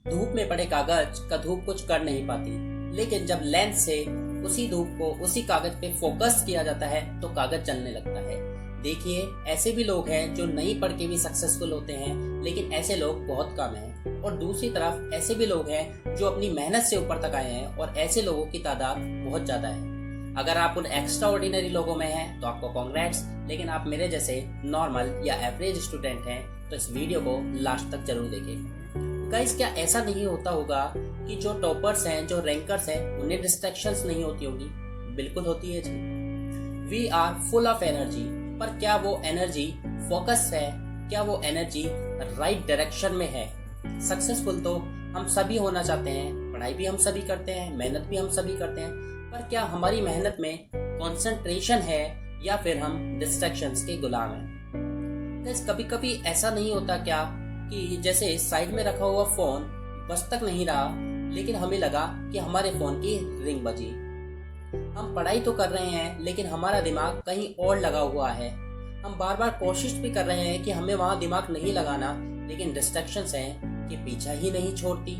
धूप में पड़े कागज का धूप कुछ कर नहीं पाती, लेकिन जब लेंस से उसी धूप को उसी कागज पे फोकस किया जाता है तो कागज जलने लगता है। देखिए, ऐसे भी लोग हैं जो नहीं पढ़ के भी सक्सेसफुल होते हैं, लेकिन ऐसे लोग बहुत कम हैं। और दूसरी तरफ ऐसे भी लोग हैं जो अपनी मेहनत से ऊपर तक आए हैं, और ऐसे लोगों की तादाद बहुत ज्यादा है। अगर आप उन एक्स्ट्रा ऑर्डिनरी लोगों में हैं तो आपको कांग्रेट्स, लेकिन आप मेरे जैसे नॉर्मल या एवरेज स्टूडेंट हैं तो इस वीडियो को लास्ट तक जरूर देखें। गाइस, क्या ऐसा नहीं होता होगा कि जो टॉपर्स हैं, जो रैंकर्स हैं, उन्हें डिस्ट्रैक्शंस नहीं होती होंगी? बिल्कुल होती है जी। We are full of energy, पर क्या वो एनर्जी फोकस है? क्या वो एनर्जी राइट डायरेक्शन में है? सक्सेसफुल तो हम सभी होना चाहते हैं, पढ़ाई भी हम सभी करते हैं, मेहनत भी हम सभी करते हैं, पर क्या हमारी मेहनत में कंसंट्रेशन है या फिर हम डिस्ट्रैक्शंस के गुलाम हैं? गाइस, कभी कभी ऐसा नहीं होता क्या कि जैसे साइड में रखा हुआ फोन बज तक नहीं रहा, लेकिन हमें लगा कि हमारे फोन की रिंग बजी। हम पढ़ाई तो कर रहे हैं, लेकिन हमारा दिमाग कहीं और लगा हुआ है। हम बार बार कोशिश भी कर रहे हैं कि हमें वहां दिमाग नहीं लगाना, लेकिन डिस्ट्रैक्शंस हैं कि पीछा ही नहीं छोड़ती।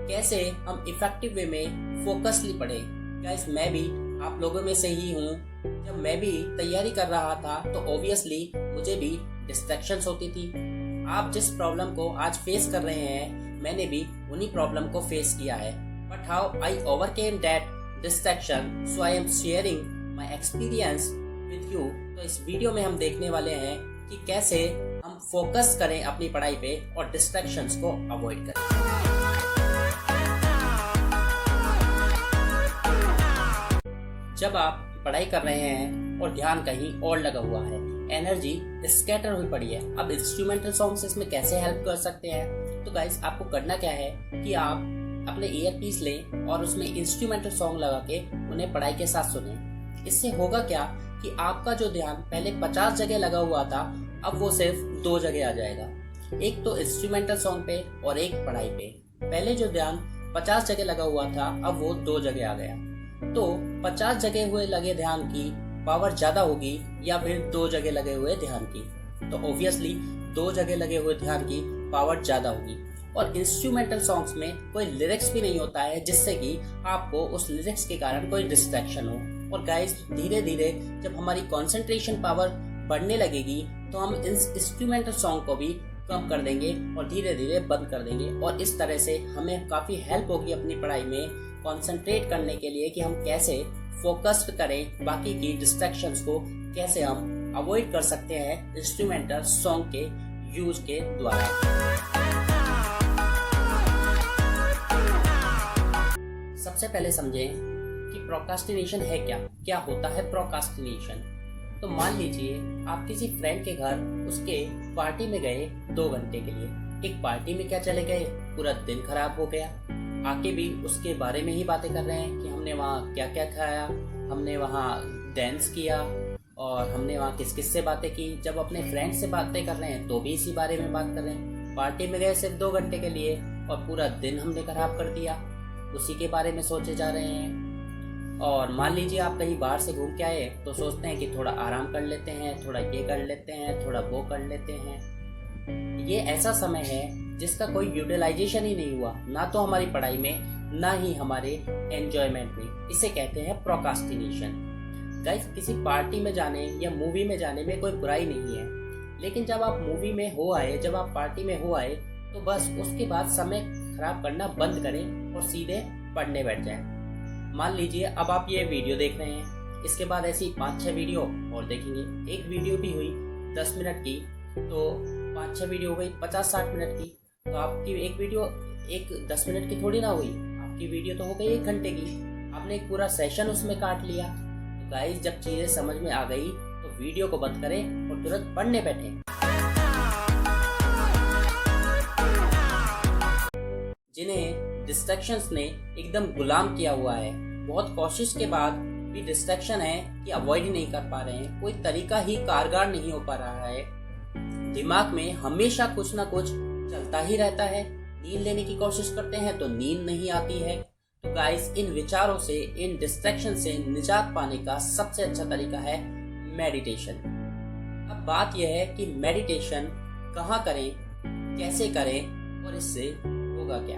कैसे हम इफेक्टिव वे में फोकसली पढ़े? गाइस, मैं भी आप लोगों में से ही हूँ। जब मैं भी तैयारी कर रहा था तो ऑब्वियसली मुझे भी डिस्ट्रैक्शंस होती थी। आप जिस प्रॉब्लम को आज फेस कर रहे हैं, मैंने भी उन्हीं प्रॉब्लम को फेस किया है। But how I overcame that distraction, so I am sharing my experience with you. तो इस वीडियो में हम देखने वाले हैं कि कैसे हम फोकस करें अपनी पढ़ाई पे और डिस्ट्रैक्शंस को अवॉइड करें। जब आप पढ़ाई कर रहे हैं और ध्यान कहीं और लगा हुआ है, एनर्जी स्कैटर हुई पड़ी है, अब इंस्ट्रूमेंटल सॉन्ग्स इसमें कैसे हेल्प कर सकते हैं? तो गाइस, आपको करना क्या है कि आप अपने ईयरपीस लें और उसमें इंस्ट्रूमेंटल सॉन्ग लगा के उन्हें पढ़ाई के साथ सुनें। इससे होगा क्या कि आपका जो ध्यान पहले 50 जगह लगा हुआ था, अब वो सिर्फ 2 जगह आ जाएगा, एक तो इंस्ट्रूमेंटल सॉन्ग पे और एक पढ़ाई पे। पहले जो ध्यान 50 जगह लगा हुआ था, अब वो 2 जगह आ गया। तो 50 जगह हुए लगे ध्यान की पावर ज्यादा होगी या फिर 2 जगह लगे हुए ध्यान की? तो ऑब्वियसली 2 जगह लगे हुए ध्यान की पावर ज्यादा होगी। और इंस्ट्रूमेंटल सॉन्ग्स में कोई लिरिक्स भी नहीं होता है जिससे कि आपको उस लिरिक्स के कारण कोई डिस्ट्रैक्शन हो। और गाइस, धीरे धीरे जब हमारी कंसंट्रेशन पावर बढ़ने लगेगी तो हम इंस्ट्रूमेंटल सॉन्ग को भी कम कर देंगे और धीरे धीरे बंद कर देंगे। और इस तरह से हमें काफी हेल्प होगी अपनी पढ़ाई में कंसंट्रेट करने के लिए कि हम कैसे फोकस करें, बाकी की डिस्ट्रैक्शंस को कैसे हम अवॉइड कर सकते हैं इंस्ट्रूमेंटल सॉन्ग के यूज के द्वारा। सबसे पहले समझें कि प्रोक्रास्टिनेशन है क्या? क्या होता है प्रोक्रास्टिनेशन? तो मान लीजिए आप किसी फ्रेंड के घर उसके पार्टी में गए 2 घंटे के लिए। एक पार्टी में क्या चले गए, पूरा दिन खराब हो गया। आके भी उसके बारे में ही बातें कर रहे हैं कि हमने वहाँ क्या क्या खाया, हमने वहाँ डांस किया और हमने वहाँ किस किस से बातें की। जब अपने फ्रेंड से बातें कर रहे हैं तो भी इसी बारे में बात कर रहे हैं। पार्टी में गए सिर्फ 2 घंटे के लिए और पूरा दिन हमने खराब कर दिया, उसी के बारे में सोचे जा रहे हैं। और मान लीजिए आप कहीं बाहर से घूम के आए तो सोचते हैं कि थोड़ा आराम कर लेते हैं, थोड़ा ये कर लेते हैं, थोड़ा वो कर लेते हैं। ये ऐसा समय है जिसका कोई यूटिलाइजेशन ही नहीं हुआ, ना तो हमारी पढ़ाई में ना ही हमारे एंजॉयमेंट में। इसे कहते हैं प्रोक्रास्टिनेशन। गाइस, किसी पार्टी में जाने या मूवी में जाने में कोई बुराई नहीं है, लेकिन जब आप मूवी में हो आए, जब आप पार्टी में हो आए, तो बस उसके बाद समय खराब करना बंद करें और सीधे पढ़ने बैठ जाएं। मान लीजिए अब आप ये वीडियो देख रहे हैं, इसके बाद ऐसी 5-6 वीडियो और देखेंगे। एक वीडियो भी हुई 10 मिनट की, तो 5-6 वीडियो हो गई 50-60 मिनट की। तो आपकी एक वीडियो 10 मिनट की थोड़ी ना हुई, आपकी वीडियो तो हो गई 1 घंटे की। आपने एक पूरा सेशन उसमें काट लिया। तो गाइस, जब चीजें समझ में आ गई तो वीडियो को बंद करें और तुरंत पढ़ने बैठे। जिन्हें डिस्ट्रैक्शंस ने एकदम गुलाम किया हुआ है, बहुत कोशिश के बाद भी डिस्ट्रैक्शन है कि अवॉइड ही नहीं कर पा रहे हैं, कोई तरीका ही कारगर नहीं हो पा रहा है। दिमाग में हमेशा कुछ ना कुछ चलता ही रहता है। नींद लेने की कोशिश करते हैं तो नींद नहीं आती है। तो गाइस, इन विचारों से, इन डिस्ट्रैक्शन से निजात पाने का सबसे अच्छा तरीका है मेडिटेशन। अब बात यह है कि मेडिटेशन कहाँ करें, कैसे करें और इससे होगा क्या।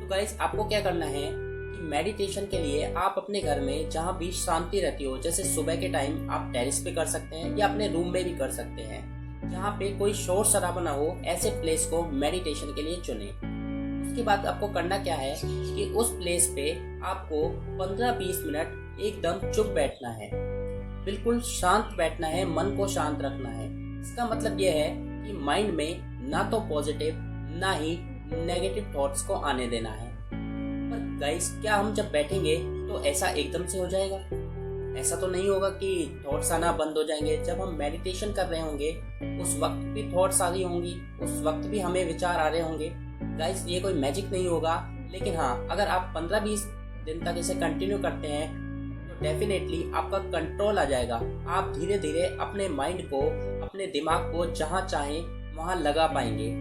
तो गाइस आपको क्या करना है कि मेडिटेशन के लिए आप अपने घर में जहाँ भी शांति रहती हो, जैसे सुबह के टाइम आप टेरेस पे कर सकते हैं या अपने रूम में भी कर सकते हैं, जहाँ पे कोई शोर शराबा ना हो, ऐसे प्लेस को मेडिटेशन के लिए चुने। उसके बाद आपको करना क्या है कि उस प्लेस पे आपको 15-20 मिनट एकदम चुप बैठना है, बिल्कुल शांत बैठना है, मन को शांत रखना है। इसका मतलब यह है कि माइंड में ना तो पॉजिटिव ना ही नेगेटिव थॉट्स को आने देना है। पर गाइस क्या हम जब बैठेंगे तो ऐसा एकदम से हो जाएगा? ऐसा तो नहीं होगा कि थॉट्स आना बंद हो जाएंगे। जब हम मेडिटेशन कर रहे होंगे उस वक्त भी थॉट्स आ रही होंगी, उस वक्त भी हमें विचार आ रहे होंगे। गाइस ये कोई मैजिक नहीं होगा, लेकिन हाँ अगर आप 15-20 दिन तक इसे कंटिन्यू करते हैं तो डेफिनेटली आपका कंट्रोल आ जाएगा। आप धीरे धीरे अपने माइंड को, अपने दिमाग को जहाँ चाहें वहाँ लगा पाएंगे।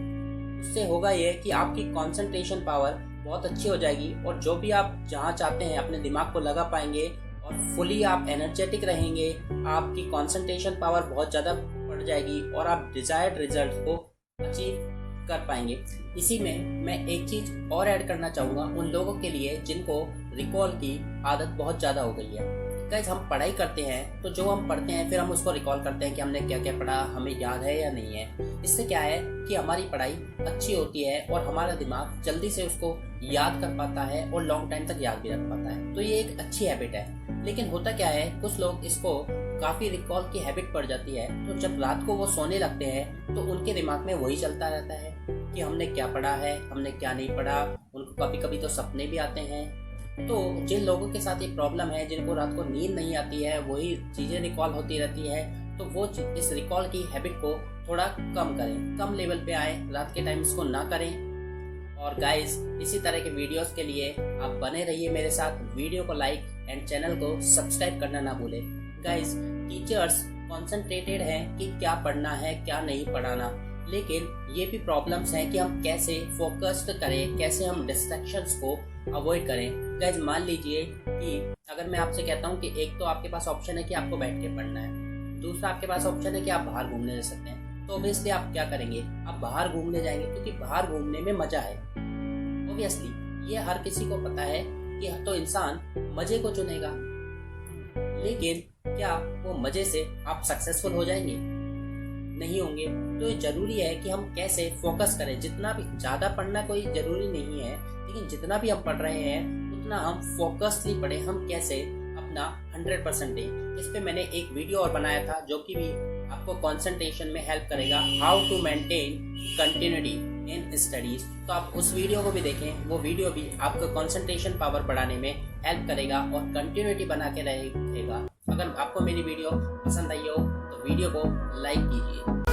उससे होगा ये कि आपकी कंसंट्रेशन पावर बहुत अच्छी हो जाएगी और जो भी आप जहाँ चाहते हैं अपने दिमाग को लगा पाएंगे और फुली आप एनर्जेटिक रहेंगे। आपकी कंसंट्रेशन पावर बहुत ज़्यादा बढ़ जाएगी और आप डिजायर्ड रिजल्ट को अचीव कर पाएंगे। इसी में मैं एक चीज़ और ऐड करना चाहूँगा उन लोगों के लिए जिनको रिकॉल की आदत बहुत ज़्यादा हो गई है। गाइस हम पढ़ाई करते हैं तो जो हम पढ़ते हैं फिर हम उसको रिकॉल करते हैं कि हमने क्या क्या पढ़ा, हमें याद है या नहीं है। इससे क्या है कि हमारी पढ़ाई अच्छी होती है और हमारा दिमाग जल्दी से उसको याद कर पाता है और लॉन्ग टाइम तक याद भी रख पाता है। तो ये एक अच्छी हैबिट है। लेकिन होता क्या है, कुछ लोग इसको काफ़ी रिकॉल की हैबिट पड़ जाती है, तो जब रात को वो सोने लगते हैं तो उनके दिमाग में वही चलता रहता है कि हमने क्या पढ़ा है, हमने क्या नहीं पढ़ा। उनको कभी कभी तो सपने भी आते हैं। तो जिन लोगों के साथ ये प्रॉब्लम है, जिनको रात को नींद नहीं आती है, वही चीज़ें रिकॉल होती रहती है, तो वो इस रिकॉल की हैबिट को थोड़ा कम करें, कम लेवल पे आए, रात के टाइम इसको ना करें। और गाइस इसी तरह के वीडियोस के लिए आप बने रहिए मेरे साथ। वीडियो को लाइक एंड चैनल को सब्सक्राइब करना ना भूलें। गाइस टीचर्स कॉन्सेंट्रेटेड हैं कि क्या पढ़ना है क्या नहीं पढ़ाना, लेकिन ये भी प्रॉब्लम्स हैं कि हम कैसे फोकस्ड करें, कैसे हम डिस्ट्रैक्शंस को अवॉइड करें। गाइस मान लीजिए कि अगर मैं आपसे कहता हूँ कि एक तो आपके पास ऑप्शन है कि आपको बैठ के पढ़ना है, दूसरा आपके पास ऑप्शन है कि आप बाहर घूमने जा सकते हैं, तो ऑब्वियसली आप क्या करेंगे? आप बाहर घूमने जाएंगे, क्योंकि बाहर घूमने में मजा है। ऑब्वियसली ये हर किसी को पता है कि तो इंसान मजे को चुनेगा, लेकिन क्या वो मजे से आप सक्सेसफुल हो जाएंगे? नहीं होंगे। तो ये जरूरी है कि हम कैसे फोकस करें। जितना भी ज़्यादा पढ़ना कोई जरूरी नहीं है, लेकिन जितना भी हम पढ़ रहे हैं उतना हम फोकसली पढ़ें। हम कैसे अपना 100% दें। इस पे मैंने एक वीडियो और बनाया था जो कि भी आपको कंसंट्रेशन में हेल्प करेगा, how to maintain continuity in studies. तो आप उस वीडियो को भी देखें, वो वीडियो भी आपको कंसंट्रेशन पावर बढ़ाने में हेल्प करेगा और कंटिन्यूटी बना के रहेगा। अगर आपको मेरी वीडियो पसंद आई हो तो वीडियो को लाइक कीजिए।